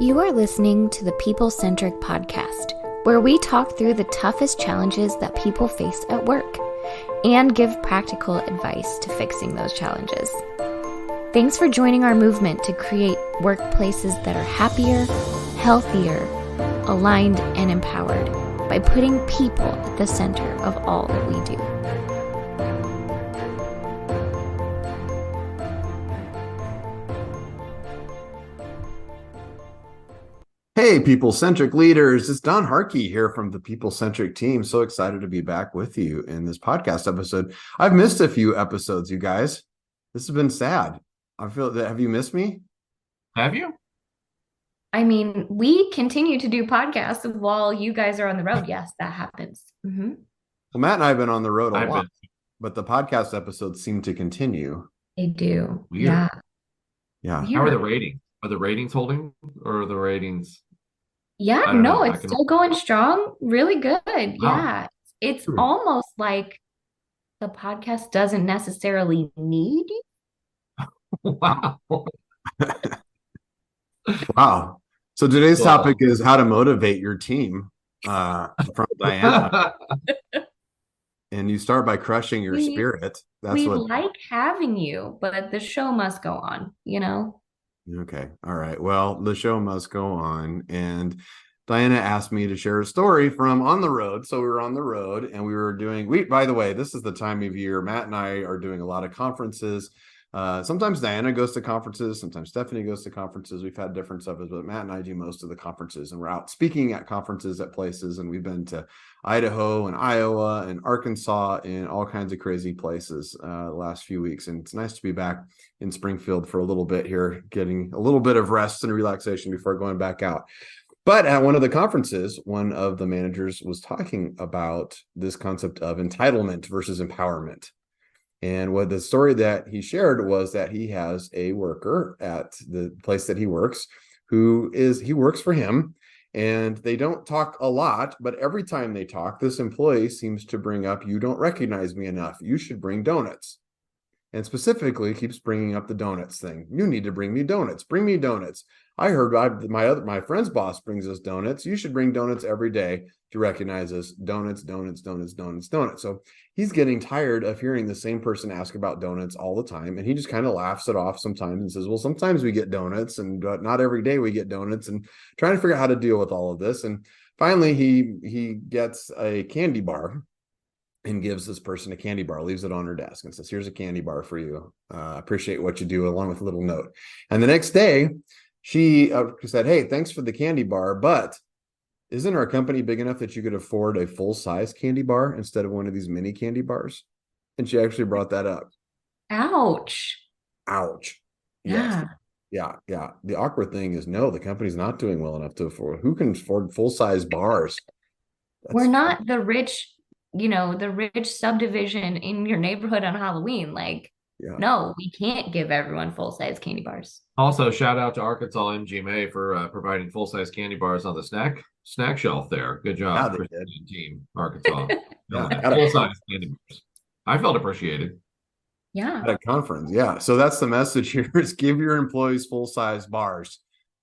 You are listening to the People-Centric Podcast, where we talk through the toughest challenges that people face at work and give practical advice to fixing those challenges. Thanks for joining our movement to create workplaces that are happier, healthier, aligned, and empowered by putting people at the center of all that we do. Hey, People-Centric leaders, it's Don Harkey here from the People-Centric team. So excited to be back with you in this podcast episode. I've missed a few episodes, you guys. This has been sad. I feel that. Have you missed me? Have you? I mean, we continue to do podcasts while you guys are on the road. Yes, that happens. Mm-hmm. Well, Matt and I have been on the road a I've lot, been but the podcast episodes seem to continue. They do. weird. Yeah. Yeah. How are the ratings? Are the ratings holding or are the ratings? Yeah, I don't no, know. it's still going strong. Really good. Wow. Yeah. It's almost like the podcast doesn't necessarily need you. Wow. Wow. So today's Well. topic is how to motivate your team from Diana. And you start by crushing your spirit. We like having you, but the show must go on, you know? Okay. All right. Well, the show must go on. And Diana asked me to share a story from on the road. So we were on the road and by the way, this is the time of year Matt and I are doing a lot of conferences. Sometimes Diana goes to conferences. Sometimes Stephanie goes to conferences. We've had different stuff, but Matt and I do most of the conferences, and we're out speaking at conferences at places. And we've been to Idaho and Iowa and Arkansas and all kinds of crazy places the last few weeks. And it's nice to be back in Springfield for a little bit here, getting a little bit of rest and relaxation before going back out. But at one of the conferences, one of the managers was talking about this concept of entitlement versus empowerment. And what the story that he shared was that he has a worker at the place that he works he works for him, and they don't talk a lot, but every time they talk, this employee seems to bring up, "You don't recognize me enough. You should bring donuts." And specifically keeps bringing up the donuts thing. "You need to bring me donuts. Bring me donuts. I heard my friend's boss brings us donuts. You should bring donuts every day to recognize us. Donuts, donuts, donuts, donuts, donuts." So he's getting tired of hearing the same person ask about donuts all the time. And he just kind of laughs it off sometimes and says, "Well, sometimes we get donuts, and not every day we get donuts," and trying to figure out how to deal with all of this. And finally, he gets a candy bar and gives this person a candy bar, leaves it on her desk and says, "Here's a candy bar for you. Appreciate what you do," along with a little note. And the next day, she said, "Hey, thanks for the candy bar, but isn't our company big enough that you could afford a full-size candy bar instead of one of these mini candy bars?" And she actually brought that up. Ouch. Ouch. Yeah. Yes. Yeah. The awkward thing is, no, the company's not doing well enough to afford. Who can afford full-size bars? We're not the rich subdivision in your neighborhood on Halloween. No, we can't give everyone full-size candy bars. Also, shout out to Arkansas MGMA for providing full-size candy bars on the snack shelf there. Good job, Christine team, Arkansas. Full-size candy bars. I felt appreciated. Yeah. At a conference. Yeah. So that's the message here is give your employees full-size bars.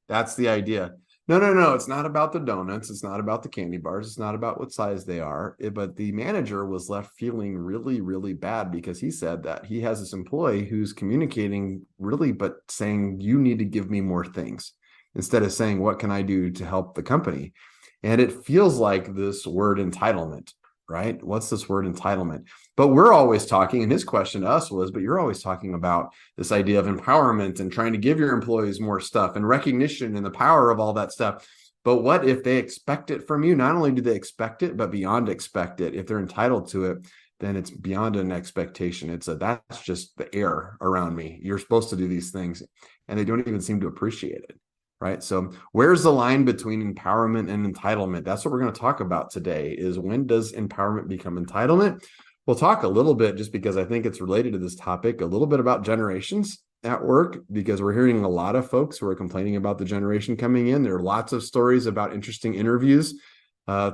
That's the idea. No. It's not about the donuts. It's not about the candy bars. It's not about what size they are. But the manager was left feeling really, really bad because he said that he has this employee who's communicating really, but saying, "You need to give me more things," instead of saying, "What can I do to help the company?" And it feels like this word entitlement, right? What's this word entitlement? But we're always talking, and his question to us was, but you're always talking about this idea of empowerment and trying to give your employees more stuff and recognition and the power of all that stuff. But what if they expect it from you? Not only do they expect it, but beyond expect it. If they're entitled to it, then it's beyond an expectation. That's just the air around me. You're supposed to do these things, and they don't even seem to appreciate it. Right. So where's the line between empowerment and entitlement? That's what we're going to talk about today is when does empowerment become entitlement? We'll talk a little bit, just because I think it's related to this topic, a little bit about generations at work, because we're hearing a lot of folks who are complaining about the generation coming in. There are lots of stories about interesting interviews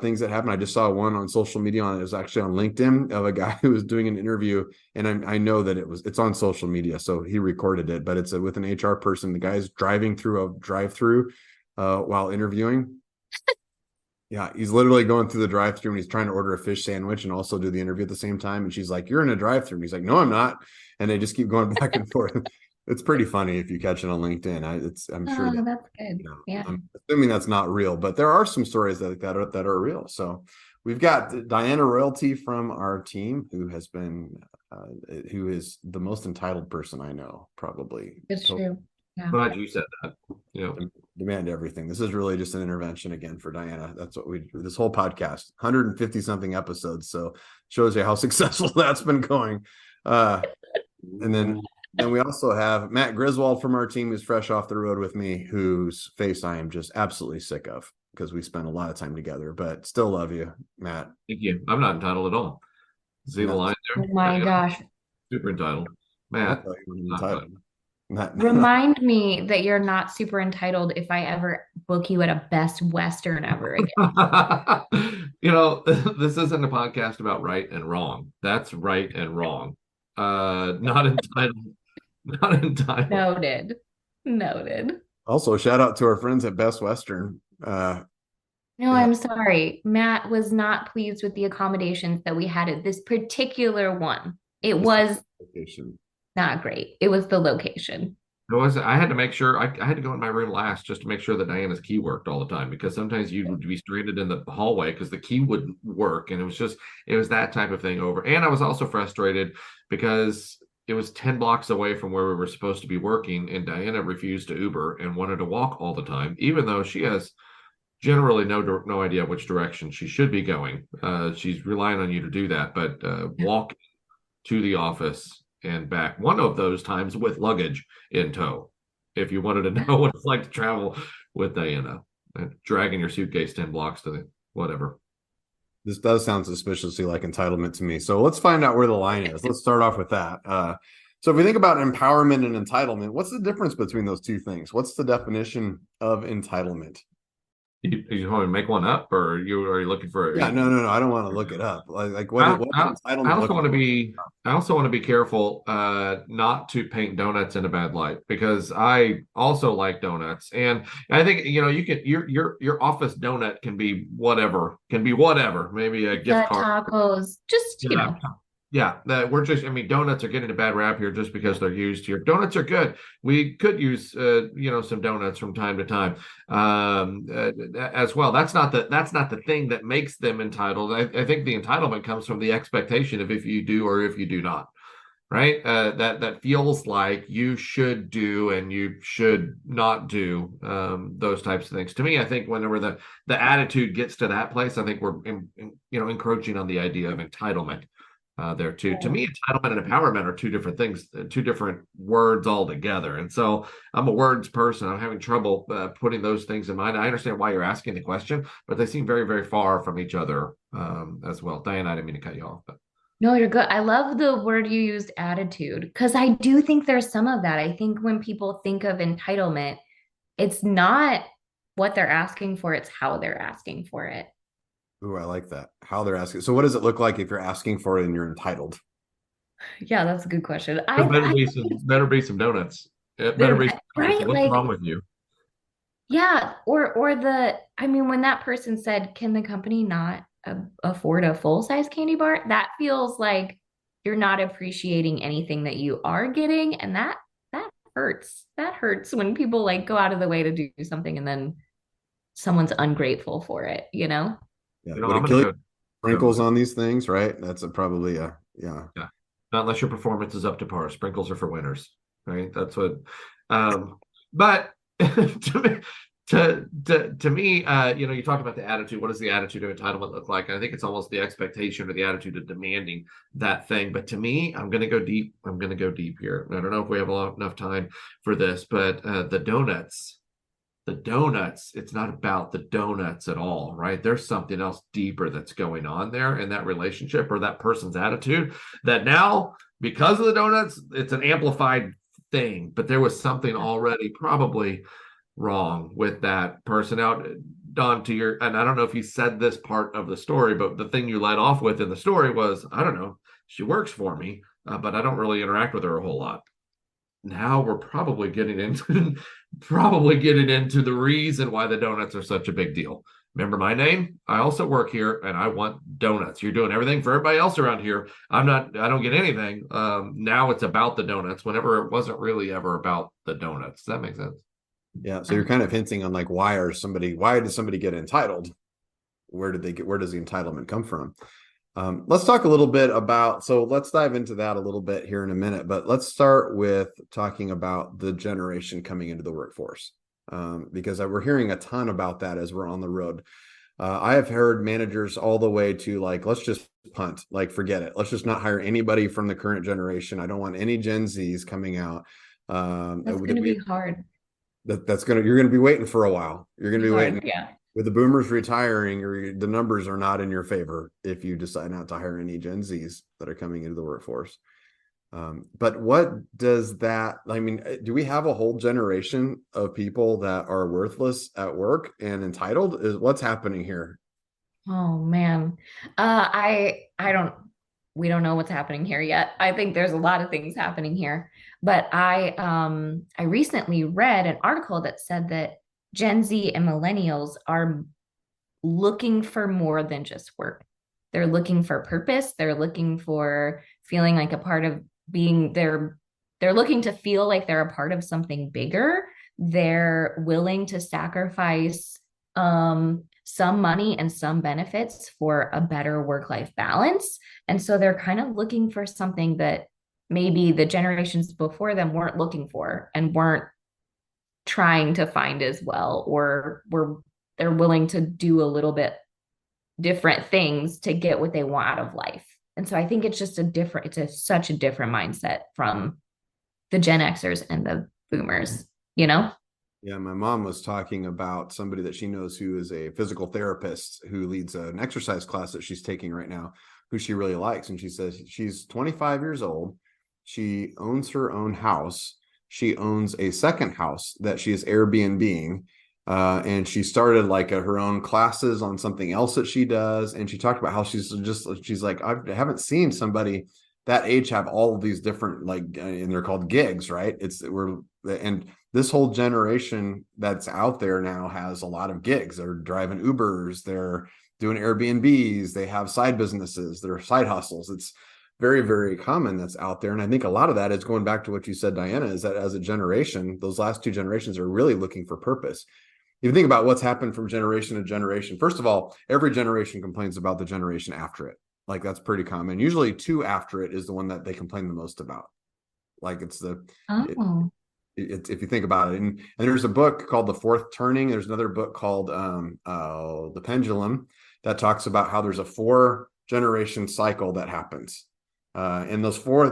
things that happen. I just saw one on social media, it was actually on LinkedIn, of a guy who was doing an interview, and I know that it's on social media, so he recorded it, but it's with an HR person. The guy's driving through a drive-through while interviewing. Yeah, he's literally going through the drive-through and he's trying to order a fish sandwich and also do the interview at the same time. And she's like, "You're in a drive-through." And he's like, "No, I'm not." And they just keep going back and forth. It's pretty funny if you catch it on LinkedIn. I'm sure Oh, that's good. Yeah. I'm assuming that's not real, but there are some stories that are real. So we've got Diana Royalty from our team, who has been who is the most entitled person I know, probably. It's true. Yeah. Glad you said that. Demand everything. This is really just an intervention again for Diana. That's what we do. This whole podcast, 150 something episodes. So shows you how successful that's been going. And then we also have Matt Griswold from our team, who's fresh off the road with me, whose face I am just absolutely sick of because we spent a lot of time together, but still love you, Matt. Thank you. I'm not entitled at all. See the line there? Oh my gosh. Super entitled. Matt. Remind me that you're not super entitled if I ever book you at a Best Western ever again. This isn't a podcast about right and wrong. That's right and wrong. Not entitled. Not entitled. Noted. Also, shout out to our friends at Best Western. No, I'm sorry. Matt was not pleased with the accommodations that we had at this particular one. It was not great. It was the location. I had to make sure I had to go in my room last just to make sure that Diana's key worked all the time, because sometimes you would be stranded in the hallway because the key wouldn't work. And it was that type of thing over. And I was also frustrated because it was 10 blocks away from where we were supposed to be working. And Diana refused to Uber and wanted to walk all the time, even though she has generally no idea which direction she should be going. She's relying on you to do that, but walk to the office and back one of those times with luggage in tow, if you wanted to know what it's like to travel with Diana, dragging your suitcase 10 blocks to the whatever. This does sound suspiciously like entitlement to me. So let's find out where the line is. Let's start off with that. So if we think about empowerment and entitlement, what's the difference between those two things? What's the definition of entitlement? You want to make one up, or are you looking for? Yeah, no. I don't want to look it up. Like what? I also want to be careful not to paint donuts in a bad light, because I also like donuts, and I think you can your office donut can be whatever, maybe a gift card, tacos, just Yeah, donuts are getting a bad rap here just because they're used here. Donuts are good. We could use, some donuts from time to time as well. That's not the thing that makes them entitled. I think the entitlement comes from the expectation of if you do or if you do not, right? That feels like you should do and you should not do those types of things. To me, I think whenever the attitude gets to that place, I think we're encroaching on the idea of entitlement. There too. Yeah. To me, entitlement and empowerment are two different things, two different words altogether. And so I'm a words person. I'm having trouble putting those things in mind. I understand why you're asking the question, but they seem very, very far from each other as well. Diane, I didn't mean to cut you off. But. No, you're good. I love the word you used, attitude, because I do think there's some of that. I think when people think of entitlement, it's not what they're asking for, it's how they're asking for it. Ooh, I like that. How they're asking. So what does it look like if you're asking for it and you're entitled? Yeah, that's a good question. Better be some donuts. It better be some donuts. What's wrong with you? Yeah. When that person said, can the company not afford a full-size candy bar? That feels like you're not appreciating anything that you are getting. And that hurts. That hurts when people go out of the way to do something and then someone's ungrateful for it, Yeah. Would it kill you? Sprinkles on these things, right? That's probably yeah. Not unless your performance is up to par. Sprinkles are for winners, right? That's what. But to me, you talked about the attitude. What does the attitude of entitlement look like? And I think it's almost the expectation or the attitude of demanding that thing. But to me, I'm going to go deep. I'm going to go deep here. I don't know if we have enough time for this, but the donuts, it's not about the donuts at all, right? There's something else deeper that's going on there in that relationship or that person's attitude that now, because of the donuts, it's an amplified thing, but there was something already probably wrong with that person. Out, Don, and I don't know if you said this part of the story, but the thing you led off with in the story was, I don't know, she works for me, but I don't really interact with her a whole lot. now we're probably getting into the reason why the donuts are such a big deal. Remember my name? I also work here and I want donuts. You're doing everything for everybody else around here. I don't get anything. Now it's about the donuts whenever it wasn't really ever about the donuts. Does that make sense? Yeah. So you're kind of hinting on like, why does somebody get entitled? Where does the entitlement come from? Let's talk a little bit let's dive into that a little bit here in a minute, but let's start with talking about the generation coming into the workforce. Because we're hearing a ton about that as we're on the road. I have heard managers all the way to like, let's just punt, like, forget it. Let's just not hire anybody from the current generation. I don't want any Gen Zs coming out. That's going to be hard. You're going to be waiting for a while. You're going to be waiting. Yeah. With the boomers retiring, or the numbers are not in your favor if you decide not to hire any Gen Zs that are coming into the workforce. But what does that, I mean, do we have a whole generation of people that are worthless at work and entitled? Is what's happening here? Oh man. We don't know what's happening here yet. I think there's a lot of things happening here. But I recently read an article that said that Gen Z and millennials are looking for more than just work. They're looking for purpose. They're looking for feeling like a part of they're looking to feel like they're a part of something bigger. They're willing to sacrifice some money and some benefits for a better work-life balance. And so they're kind of looking for something that maybe the generations before them weren't looking for and weren't trying to find as well, or they're willing to do a little bit different things to get what they want out of life. And so I think it's just such a different mindset from the Gen Xers and the boomers, you know? Yeah, my mom was talking about somebody that she knows who is a physical therapist who leads an exercise class that she's taking right now, who she really likes. And she says she's 25 years old. She owns her own house. She owns a second house that she is Airbnb-ing. And she started like her own classes on something else that she does. And she talked about how she's like, I haven't seen somebody that age have all of these different, like, and they're called gigs, right? And this whole generation that's out there now has a lot of gigs. They're driving Ubers, they're doing Airbnbs, they have side businesses, they're side hustles. It's very, very common that's out there. And I think a lot of that is going back to what you said, Diana, is that as a generation, those last two generations are really looking for purpose. If you think about what's happened from generation to generation, first of all, every generation complains about the generation after it. Like, that's pretty common. Usually two after it is the one that they complain the most about. Like, it's if you think about it. And there's a book called The Fourth Turning. There's another book called The Pendulum that talks about how there's a 4-generation cycle that happens. And those four,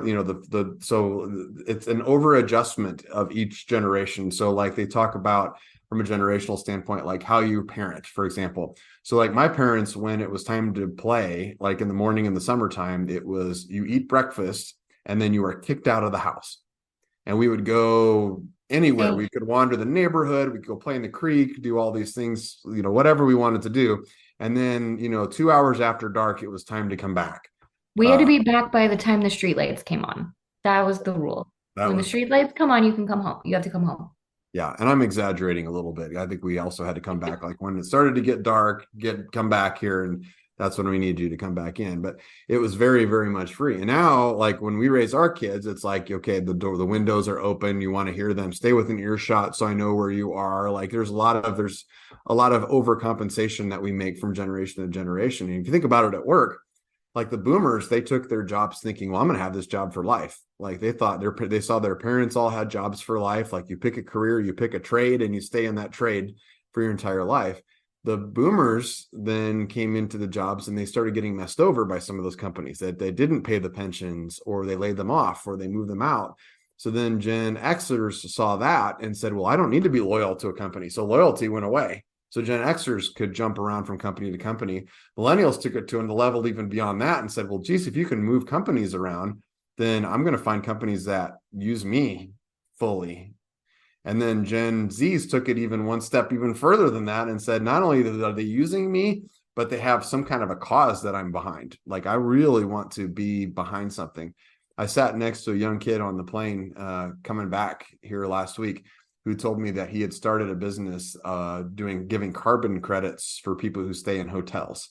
so it's an over adjustment of each generation. So like they talk about from a generational standpoint, like how you parent, for example. So like my parents, when it was time to play, like in the morning in the summertime, it was you eat breakfast and then you are kicked out of the house. And we would go anywhere. We could wander the neighborhood. We could go play in the creek, do all these things, whatever we wanted to do. And then, 2 hours after dark, it was time to come back. We had to be back by the time the streetlights came on. That was the rule. When the streetlights come on, you can come home. You have to come home. Yeah, and I'm exaggerating a little bit. I think we also had to come back like when it started to get dark, come back here, and that's when we need you to come back in. But it was very, very much free. And now, like when we raise our kids, it's like, okay, the windows are open. You want to hear them. Stay within earshot so I know where you are. Like there's a lot of overcompensation that we make from generation to generation. And if you think about it at work, like the boomers, they took their jobs thinking, well, I'm going to have this job for life. Like they thought they saw their parents all had jobs for life. Like you pick a career, you pick a trade, and you stay in that trade for your entire life. The boomers then came into the jobs and they started getting messed over by some of those companies that they didn't pay the pensions, or they laid them off, or they moved them out. So then Gen Xers saw that and said, well, I don't need to be loyal to a company. So loyalty went away. So Gen Xers could jump around from company to company. Millennials took it to a level even beyond that and said, well, geez, if you can move companies around, then I'm going to find companies that use me fully. And then Gen Zs took it even one step even further than that and said, not only are they using me, but they have some kind of a cause that I'm behind. Like I really want to be behind something. I sat next to a young kid on the plane coming back here last week who told me that he had started a business giving carbon credits for people who stay in hotels.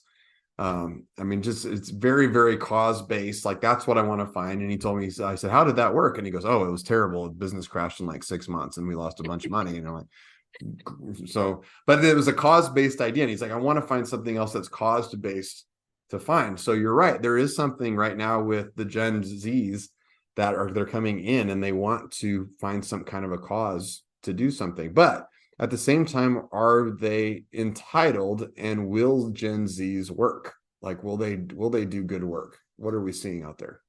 I mean, just it's very, very cause-based. Like, that's what I want to find. And he told me, I said, how did that work? And he goes, oh, it was terrible. Business crashed in like 6 months and we lost a bunch of money. And I'm like, so, but it was a cause-based idea. And he's like, I want to find something else that's cause-based to find. So you're right. There is something right now with the Gen Zs they're coming in and they want to find some kind of a cause to do something. But at the same time, are they entitled, and will Gen Zs work? Like, will they do good work? What are we seeing out there?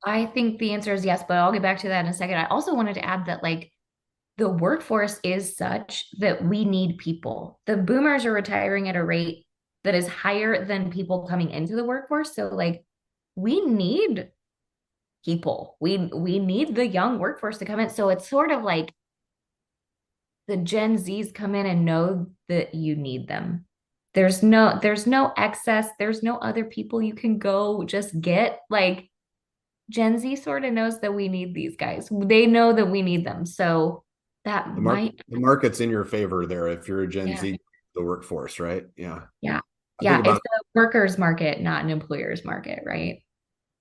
I think the answer is yes, but I'll get back to that in a second. I also wanted to add that like the workforce is such that we need people. The boomers are retiring at a rate that is higher than people coming into the workforce. So like we need people. We need the young workforce to come in. So it's sort of like the Gen Zs come in and know that you need them. There's no excess. There's no other people you can go just get. Like Gen Z sort of knows that we need these guys. They know that we need them. So that the market's in your favor there if you're a Gen Z, the workforce, right? Yeah. Yeah. It's a workers market, not an employer's market, right?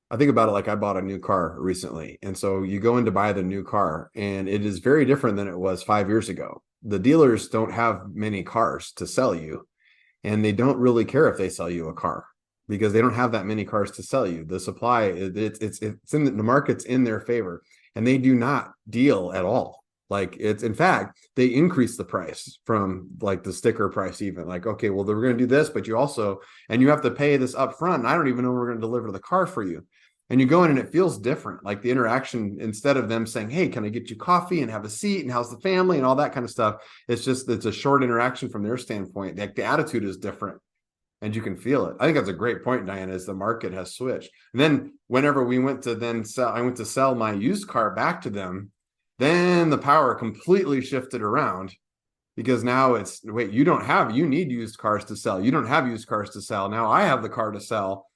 I think about it like I bought a new car recently. And so you go in to buy the new car, and it is very different than it was 5 years ago. The dealers don't have many cars to sell you, and they don't really care if they sell you a car because they don't have that many cars to sell you. The supply, it's in the market's in their favor, and they do not deal at all. Like, it's, in fact, they increase the price from like the sticker price, even like, okay, well, they're going to do this, but you have to pay this up front. And I don't even know we're going to deliver the car for you. And you go in and it feels different. Like the interaction, instead of them saying, hey, can I get you coffee and have a seat and how's the family and all that kind of stuff, it's a short interaction from their standpoint. Like the attitude is different and you can feel it. I think that's a great point, Diana, is the market has switched. And then whenever we went to I went to sell my used car back to them, then the power completely shifted around because now it's, wait, you need used cars to sell. You don't have used cars to sell. Now I have the car to sell.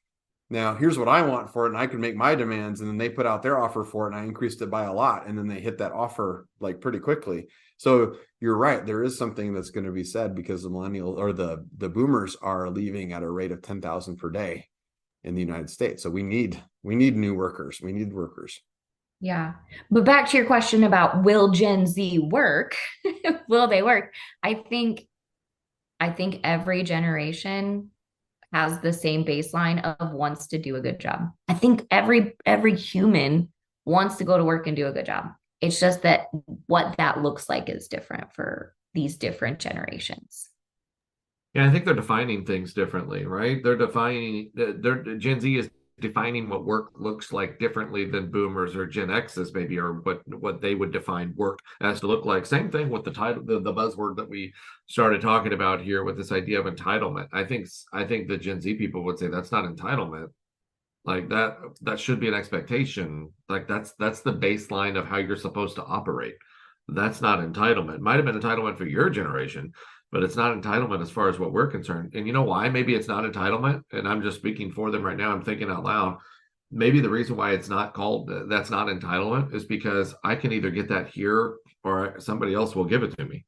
Now here's what I want for it. And I can make my demands. And then they put out their offer for it. And I increased it by a lot. And then they hit that offer like pretty quickly. So you're right. There is something that's going to be said because the millennials or the boomers are leaving at a rate of 10,000 per day in the United States. So we need new workers. We need workers. Yeah. But back to your question about will Gen Z work? Will they work? I think every generation has the same baseline of wants to do a good job. I think every human wants to go to work and do a good job. It's just that what that looks like is different for these different generations. Yeah, I think they're defining things differently, right? Gen Z is defining what work looks like differently than boomers or Gen X's maybe, or what they would define work as to look like. Same thing with the title, the buzzword that we started talking about here with this idea of entitlement. I think the Gen Z people would say that's not entitlement. Like that should be an expectation. Like that's the baseline of how you're supposed to operate. That's not entitlement. Might have been entitlement for your generation, but it's not entitlement as far as what we're concerned. And you know why? Maybe it's not entitlement. And I'm just speaking for them right now. I'm thinking out loud. Maybe the reason why it's not called that's not entitlement is because I can either get that here or somebody else will give it to me.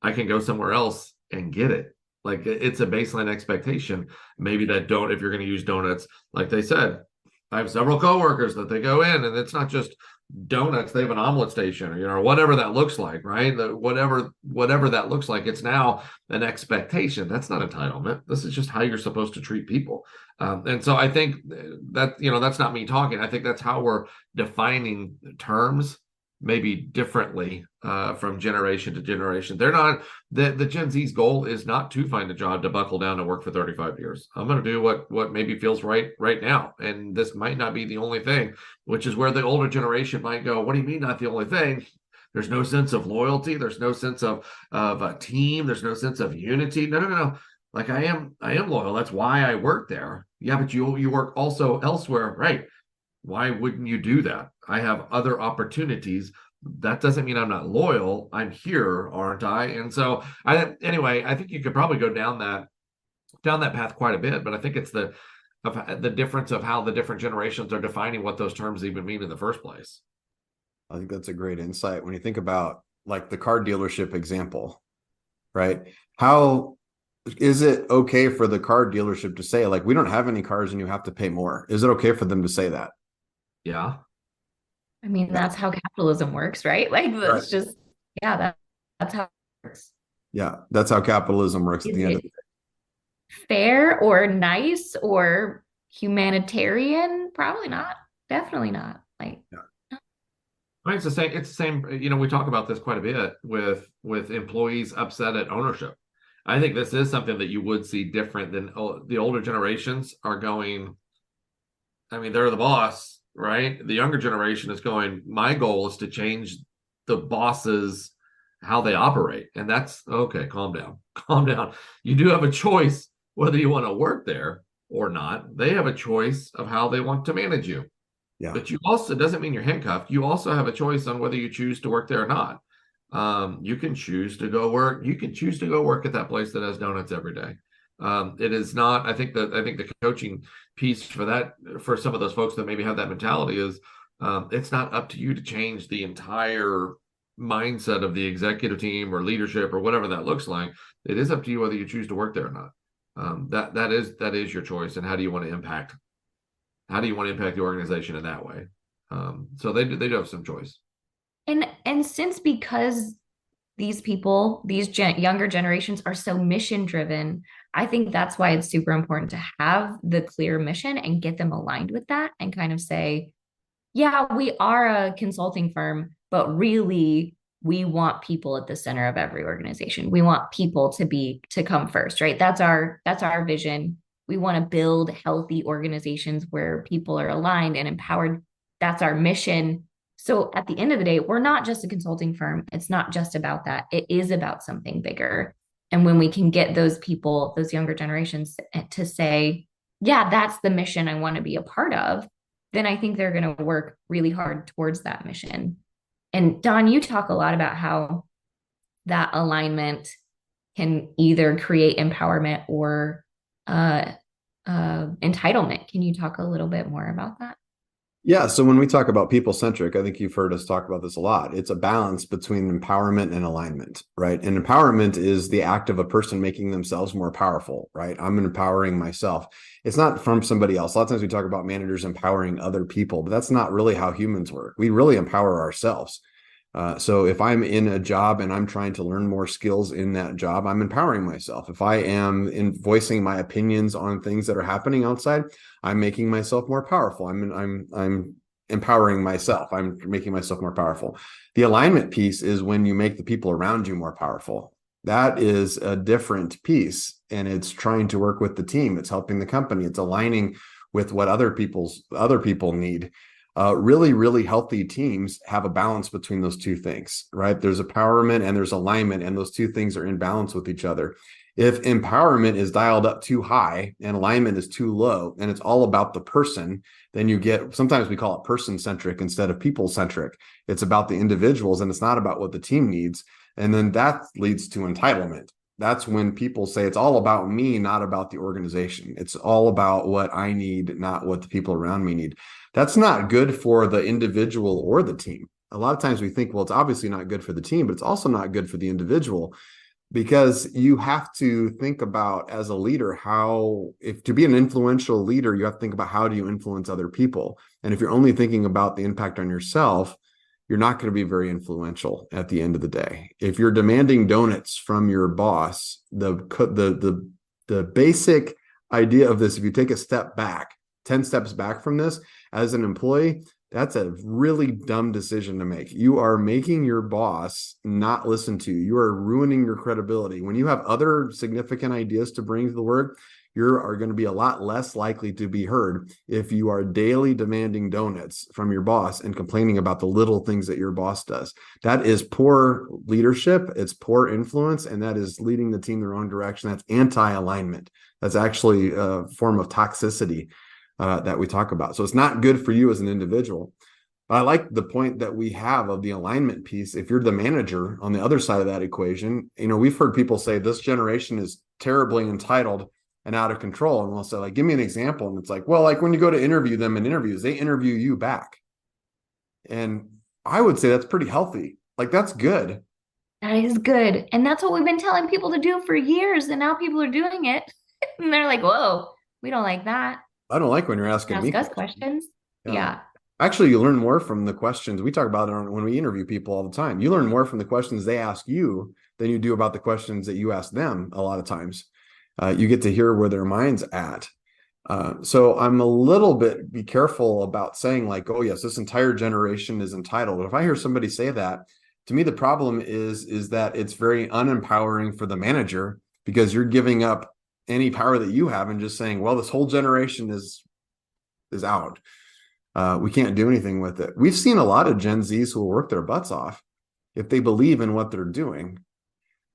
I can go somewhere else and get it. Like it's a baseline expectation. Maybe that if you're going to use donuts, like they said, I have several coworkers that they go in and it's not just donuts, they have an omelet station, or whatever that looks like, right? Whatever that looks like, it's now an expectation. That's not entitlement. This is just how you're supposed to treat people. And so I think that, that's not me talking. I think that's how we're defining terms maybe differently from generation to generation. They're not, the Gen Z's goal is not to find a job to buckle down and work for 35 years. I'm going to do what maybe feels right now. And this might not be the only thing, which is where the older generation might go, what do you mean not the only thing? There's no sense of loyalty. There's no sense of a team. There's no sense of unity. No. Like I am loyal. That's why I work there. Yeah, but you work also elsewhere, right? Why wouldn't you do that? I have other opportunities. That doesn't mean I'm not loyal. I'm here, aren't I? And so I think you could probably go down that path quite a bit, but I think it's of the difference of how the different generations are defining what those terms even mean in the first place. I think that's a great insight. When you think about like the car dealership example, right? How is it okay for the car dealership to say, like, we don't have any cars and you have to pay more? Is it okay for them to say that? Yeah. I mean, that's how capitalism works, right? Like, that's Right. just, yeah, that's how it works. Yeah, that's how capitalism works at Is the end of the it fair or nice or humanitarian? Probably not. Definitely not. Like, day. I mean, it's the same. It's the same. We talk about this quite a bit with employees upset at ownership. I think this is something that you would see different than the older generations are going. I mean, they're the boss, right? The younger generation is going, my goal is to change the bosses how they operate. And that's okay, calm down. Calm down. You do have a choice whether you want to work there or not. They have a choice of how they want to manage you. Yeah. But you also, it doesn't mean you're handcuffed. You also have a choice on whether you choose to work there or not. You can choose to go work. You can choose to go work at that place that has donuts every day. It is not. I think the coaching piece for that, for some of those folks that maybe have that mentality, is it's not up to you to change the entire mindset of the executive team or leadership or whatever that looks like. It is up to you whether you choose to work there or not. That is your choice. And how do you want to impact? How do you want to impact the organization in that way? So they do have some choice. and since because these people, younger generations are so mission driven, I think that's why it's super important to have the clear mission and get them aligned with that and kind of say, yeah, we are a consulting firm, but really we want people at the center of every organization. We want people to come first, right? That's our vision. We want to build healthy organizations where people are aligned and empowered. That's our mission. So at the end of the day, we're not just a consulting firm. It's not just about that. It is about something bigger. And when we can get those people, those younger generations to say, yeah, that's the mission I want to be a part of, then I think they're going to work really hard towards that mission. And Don, you talk a lot about how that alignment can either create empowerment or entitlement. Can you talk a little bit more about that? Yeah. So when we talk about people centric, I think you've heard us talk about this a lot. It's a balance between empowerment and alignment, right? And empowerment is the act of a person making themselves more powerful, right? I'm empowering myself. It's not from somebody else. A lot of times we talk about managers empowering other people, but that's not really how humans work. We really empower ourselves. So if I'm in a job and I'm trying to learn more skills in that job, I'm empowering myself. If I am voicing my opinions on things that are happening outside, I'm making myself more powerful. I'm empowering myself. I'm making myself more powerful. The alignment piece is when you make the people around you more powerful. That is a different piece, and it's trying to work with the team. It's helping the company. It's aligning with what other people need. Really, really healthy teams have a balance between those two things, right? There's empowerment and there's alignment, and those two things are in balance with each other. If empowerment is dialed up too high and alignment is too low, and it's all about the person, then you get, sometimes we call it person-centric instead of people-centric. It's about the individuals and it's not about what the team needs. And then that leads to entitlement. That's when people say it's all about me, not about the organization. It's all about what I need, not what the people around me need. That's not good for the individual or the team. A lot of times we think, well, it's obviously not good for the team, but it's also not good for the individual, because you have to think about, as a leader, how, if to be an influential leader, you have to think about how do you influence other people. And if you're only thinking about the impact on yourself, you're not going to be very influential at the end of the day. If you're demanding donuts from your boss, the basic idea of this, if you take a step back, 10 steps back from this, as an employee, that's a really dumb decision to make. You are making your boss not listen to you. You are ruining your credibility. When you have other significant ideas to bring to the work, you are going to be a lot less likely to be heard if you are daily demanding donuts from your boss and complaining about the little things that your boss does. That is poor leadership. It's poor influence, and that is leading the team the wrong direction. That's anti-alignment. That's actually a form of toxicity that we talk about. So it's not good for you as an individual. But I like the point that we have of the alignment piece. If you're the manager on the other side of that equation, we've heard people say this generation is terribly entitled. and out of control. And we'll say, like, give me an example. And it's like, well, like when you go to interview them in interviews, they interview you back. And I would say that's pretty healthy. Like, that's good. That is good. And that's what we've been telling people to do for years. And now people are doing it. And they're like, whoa, we don't like that. I don't like when you're asking me us questions. Yeah. Actually, you learn more from the questions. We talk about it when we interview people all the time. You learn more from the questions they ask you than you do about the questions that you ask them a lot of times. You get to hear where their mind's at. So I'm a little bit be careful about saying like, oh, yes, this entire generation is entitled. But if I hear somebody say that, to me, the problem is that it's very unempowering for the manager, because you're giving up any power that you have and just saying, well, this whole generation is out. We can't do anything with it. We've seen a lot of Gen Zs who will work their butts off if they believe in what they're doing.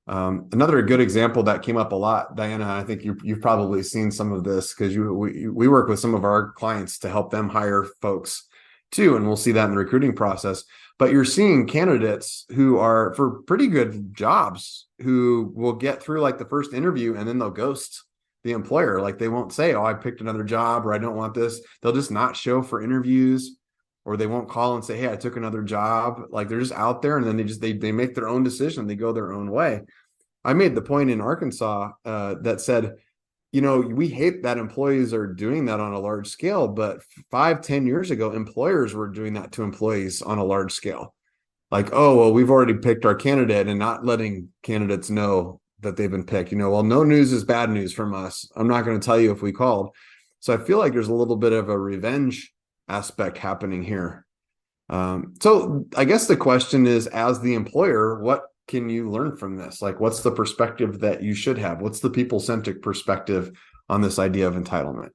Another good example that came up a lot, Diana, I think you've probably seen some of this, because we work with some of our clients to help them hire folks too, and we'll see that in the recruiting process. But you're seeing candidates who are for pretty good jobs who will get through like the first interview and then they'll ghost the employer. Like they won't say, oh, I picked another job, or I don't want this. They'll just not show for interviews, or they won't call and say, hey, I took another job. Like they're just out there, and then they make their own decision. They go their own way. I made the point in Arkansas that said, we hate that employees are doing that on a large scale, but 5-10 years ago, employers were doing that to employees on a large scale. Like, oh, well, we've already picked our candidate, and not letting candidates know that they've been picked. Well, no news is bad news from us. I'm not going to tell you if we called. So I feel like there's a little bit of a revenge aspect happening here. So I guess the question is, as the employer, what can you learn from this? Like, what's the perspective that you should have? What's the people-centric perspective on this idea of entitlement?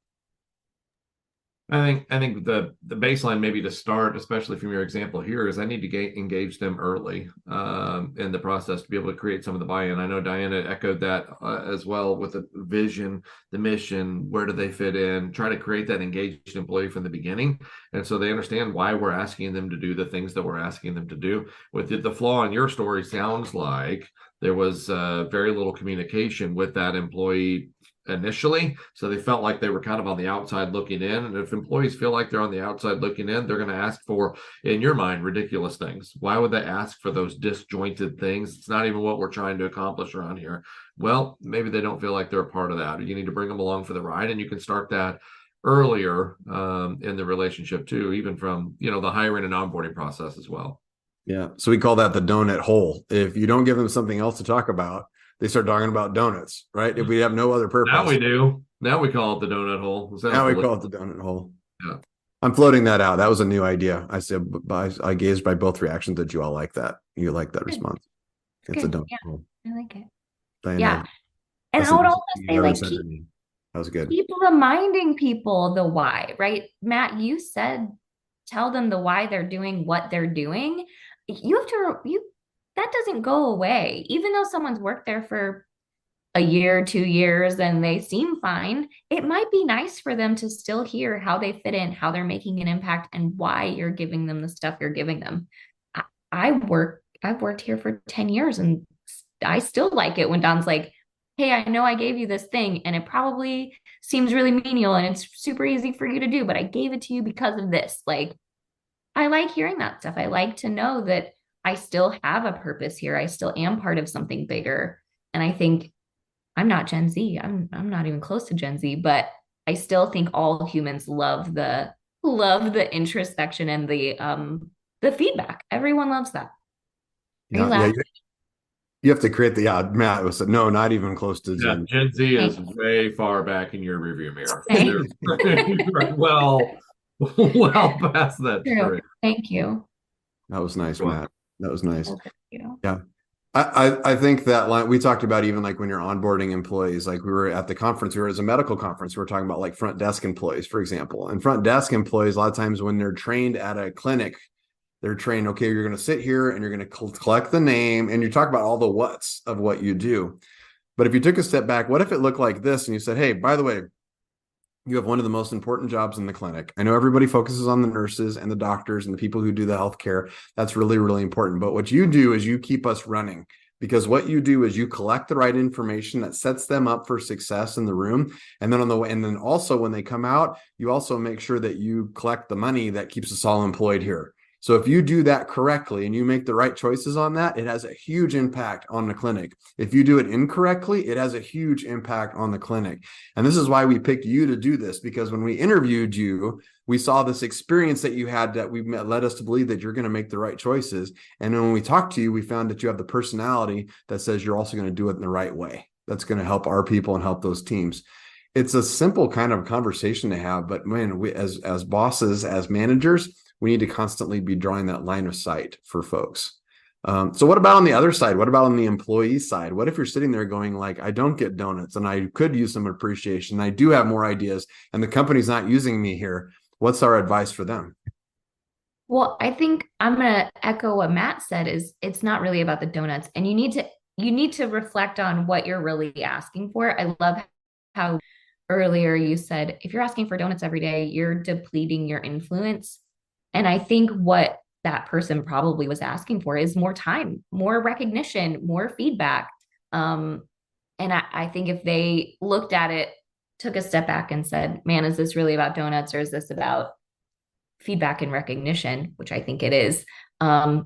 I think the baseline maybe to start, especially from your example here, is I need to engage them early in the process to be able to create some of the buy-in. I know Diana echoed that as well, with the vision, the mission, where do they fit in, try to create that engaged employee from the beginning. And so they understand why we're asking them to do the things that we're asking them to do. With the flaw in your story sounds like there was very little communication with that employee initially, so they felt like they were kind of on the outside looking in. And if employees feel like they're on the outside looking in, they're going to ask for, in your mind, ridiculous things. Why would they ask for those disjointed things? It's not even what we're trying to accomplish around here. Well, maybe they don't feel like they're a part of that. You need to bring them along for the ride, and you can start that earlier in the relationship too, even from the hiring and onboarding process as well. Yeah, so we call that the donut hole. If you don't give them something else to talk about, they start talking about donuts, right? If we have no other purpose. Now we do. Now we call it the donut hole. Now we call it the donut hole. Yeah. I'm floating that out. That was a new idea. I said, I gauged by both reactions that you all like that. You like that response. It's a donut hole. I like it. Diana, yeah. And I would also say, like, that was good. Keep reminding people the why, right? Matt, you said, tell them the why they're doing what they're doing. That doesn't go away. Even though someone's worked there for a year, 2 years, and they seem fine, it might be nice for them to still hear how they fit in, how they're making an impact, and why you're giving them the stuff you're giving them. I've worked here for 10 years, and I still like it when Don's like, hey, I know I gave you this thing, and it probably seems really menial, and it's super easy for you to do, but I gave it to you because of this. Like, I like hearing that stuff. I like to know that I still have a purpose here. I still am part of something bigger. And I think I'm not Gen Z. I'm not even close to Gen Z, but I still think all humans love the introspection and the feedback. Everyone loves that. Yeah, you have to create Matt was no, not even close to Gen. Gen Z is way far back in your rearview mirror. well past that. True. Thank you. That was nice, Matt. That was nice. Yeah. I think that line we talked about, even like when you're onboarding employees, like we were at the conference, we were as a medical conference, we were talking about like front desk employees, for example. And front desk employees, a lot of times when they're trained at a clinic, they're trained, okay, you're going to sit here and you're going to collect the name, and you talk about all the what's of what you do. But if you took a step back, what if it looked like this and you said, hey, by the way, you have one of the most important jobs in the clinic. I know everybody focuses on the nurses and the doctors and the people who do the healthcare. That's really, really important. But what you do is you keep us running. because what you do is you collect the right information that sets them up for success in the room. And then and then also when they come out, you also make sure that you collect the money that keeps us all employed here. So if you do that correctly and you make the right choices on that, it has a huge impact on the clinic. If you do it incorrectly, it has a huge impact on the clinic. And this is why we picked you to do this, because when we interviewed you, we saw this experience that you had that led us to believe that you're going to make the right choices. And then when we talked to you, we found that you have the personality that says you're also going to do it in the right way. That's going to help our people and help those teams. It's a simple kind of conversation to have, but man, we as bosses, as managers, we need to constantly be drawing that line of sight for folks. So what about on the other side? What about on the employee side? What if you're sitting there going like, I don't get donuts and I could use some appreciation. I do have more ideas and the company's not using me here. What's our advice for them? Well, I think I'm going to echo what Matt said is it's not really about the donuts, and you need to reflect on what you're really asking for. I love how earlier you said, if you're asking for donuts every day, you're depleting your influence. And I think what that person probably was asking for is more time, more recognition, more feedback. And I think if they looked at it, took a step back and said, man, is this really about donuts or is this about feedback and recognition, which I think it is,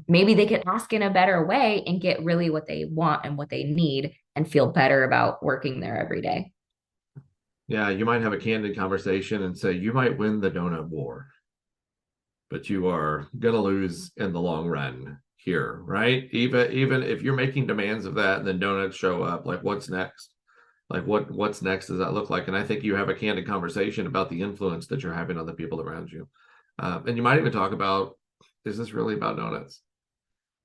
maybe they could ask in a better way and get really what they want and what they need and feel better about working there every day. Yeah, you might have a candid conversation and say, you might win the donut war, but you are going to lose in the long run here, right? Even if you're making demands of that and then donuts show up, like what's next? Like what's next does that look like? And I think you have a candid conversation about the influence that you're having on the people around you. And you might even talk about, is this really about donuts?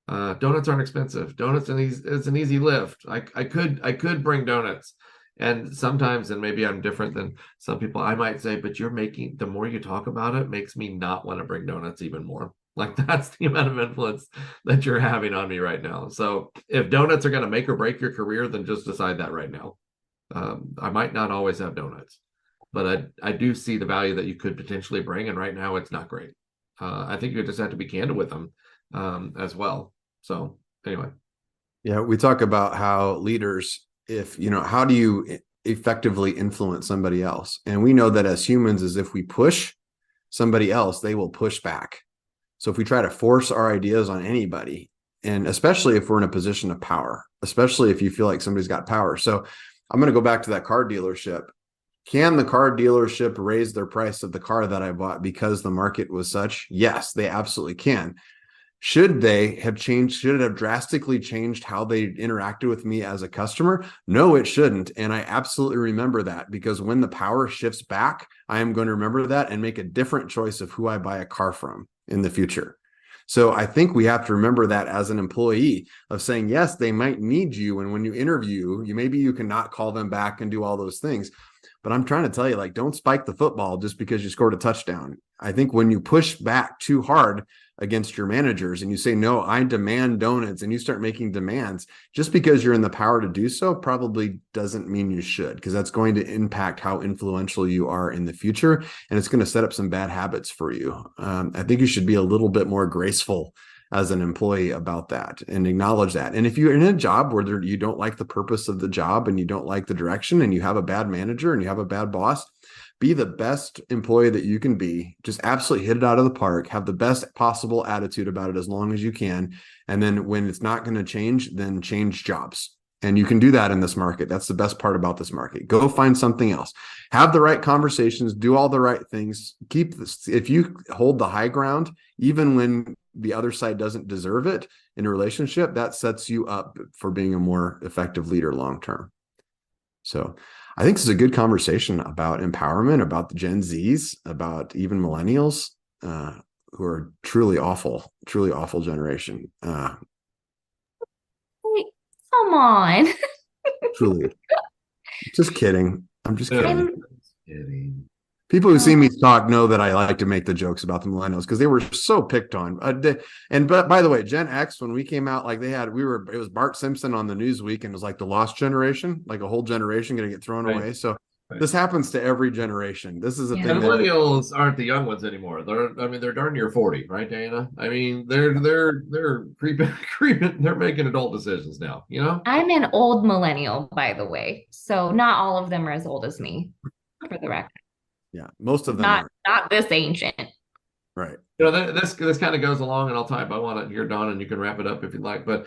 Donuts aren't expensive. Donuts it's an easy lift. I could bring donuts. And sometimes, and maybe I'm different than some people, I might say, but the more you talk about it, makes me not want to bring donuts even more. Like that's the amount of influence that you're having on me right now. So if donuts are going to make or break your career, then just decide that right now. I might not always have donuts, but I do see the value that you could potentially bring. And right now it's not great. I think you just have to be candid with them as well. So anyway. Yeah, we talk about how leaders, how do you effectively influence somebody else? And we know that as humans, is if we push somebody else, they will push back. So if we try to force our ideas on anybody, and especially if we're in a position of power, especially if you feel like somebody's got power. So I'm going to go back to that car dealership. Can the car dealership raise their price of the car that I bought because the market was such? Yes, they absolutely can. Should they have changed? Should it have drastically changed how they interacted with me as a customer? No, it shouldn't. And I absolutely remember that, because when the power shifts back, I am going to remember that and make a different choice of who I buy a car from in the future. So I think we have to remember that as an employee, of saying, yes, they might need you. And when you interview, maybe you cannot call them back and do all those things. But I'm trying to tell you, like, don't spike the football just because you scored a touchdown. I think when you push back too hard against your managers and you say, no, I demand donuts, and you start making demands, just because you're in the power to do so probably doesn't mean you should, because that's going to impact how influential you are in the future. And it's going to set up some bad habits for you. I think you should be a little bit more graceful as an employee about that and acknowledge that. And if you're in a job where you don't like the purpose of the job and you don't like the direction and you have a bad manager and you have a bad boss, be the best employee that you can be. Just absolutely hit it out of the park. Have the best possible attitude about it as long as you can. And then when it's not going to change, then change jobs. And you can do that in this market. That's the best part about this market. Go find something else. Have the right conversations. Do all the right things. Keep this. If you hold the high ground, even when the other side doesn't deserve it in a relationship, that sets you up for being a more effective leader long term. So I think this is a good conversation about empowerment, about the Gen Zs, about even millennials, who are truly awful generation. Come on. Truly. Just kidding. I'm just kidding. People who see me talk know that I like to make the jokes about the millennials because they were so picked on. But by the way, Gen X, when we came out, like it was Bart Simpson on the Newsweek, and it was like the lost generation, like a whole generation going to get thrown away. So This happens to every generation. This is a thing. And millennials aren't the young ones anymore. They're darn near 40, right, Diana? I mean, they're creeping. They're making adult decisions now. I'm an old millennial, by the way, so not all of them are as old as me, for the record. Yeah, most of them are not this ancient. Right. This kind of goes along, and I'll type. I want it here, Don, and you can wrap it up if you'd like. But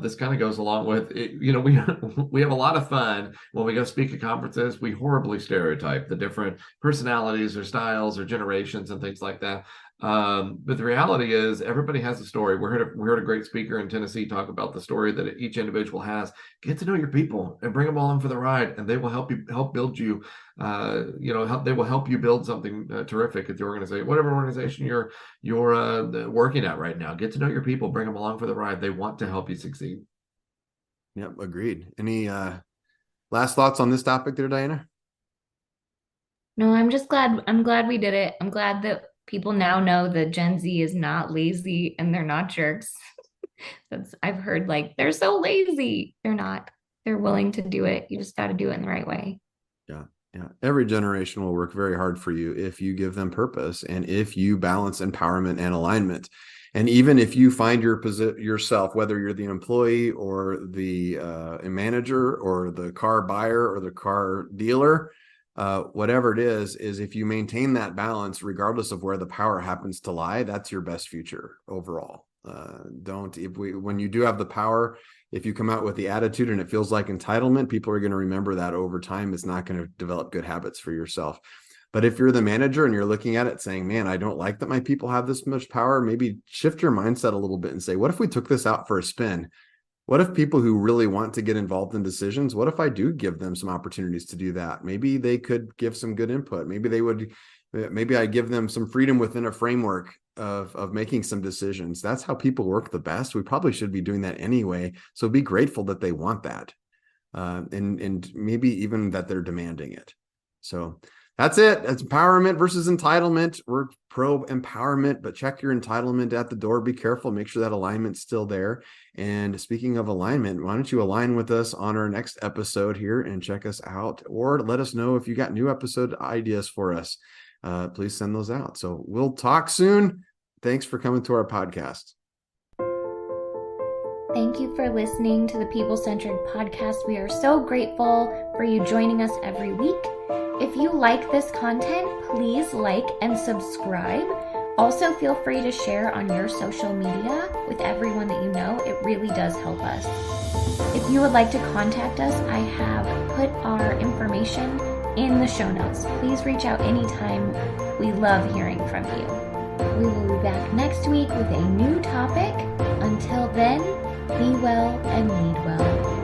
this kind of goes along with it. We have a lot of fun when we go speak at conferences. We horribly stereotype the different personalities or styles or generations and things like that. But the reality is, everybody has a story. We heard a great speaker in Tennessee talk about the story that each individual has. Get to know your people and bring them along for the ride, and they will help build you. They will help you build something terrific at the organization, whatever organization you're working at right now. Get to know your people, bring them along for the ride. They want to help you succeed. Yep, agreed. Any last thoughts on this topic there, Diana? No, I'm just glad. I'm glad we did it. I'm glad that people now know that Gen Z is not lazy and they're not jerks. I've heard they're so lazy. They're not. They're willing to do it. You just got to do it in the right way. Yeah. Yeah. Every generation will work very hard for you if you give them purpose and if you balance empowerment and alignment. And even if you find yourself, whether you're the employee or the manager or the car buyer or the car dealer, whatever it is if you maintain that balance, regardless of where the power happens to lie, that's your best future overall. When you do have the power, if you come out with the attitude and it feels like entitlement, people are going to remember that over time. It's not going to develop good habits for yourself. But if you're the manager and you're looking at it saying, man, I don't like that my people have this much power, maybe shift your mindset a little bit and say, what if we took this out for a spin? What if people who really want to get involved in decisions, what if I do give them some opportunities to do that? Maybe they could give some good input. Maybe I give them some freedom within a framework of making some decisions. That's how people work the best. We probably should be doing that anyway. So be grateful that they want that. And maybe even that they're demanding it. So that's it. That's empowerment versus entitlement. We're pro empowerment, but check your entitlement at the door. Be careful. Make sure that alignment's still there. And speaking of alignment, why don't you align with us on our next episode here and check us out, or let us know if you got new episode ideas for us. Please send those out. So we'll talk soon. Thanks for coming to our podcast. Thank you for listening to the People Centered Podcast. We are so grateful for you joining us every week. If you like this content, please like and subscribe. Also, feel free to share on your social media with everyone that you know. It really does help us. If you would like to contact us, I have put our information in the show notes. Please reach out anytime. We love hearing from you. We will be back next week with a new topic. Until then, be well and lead well.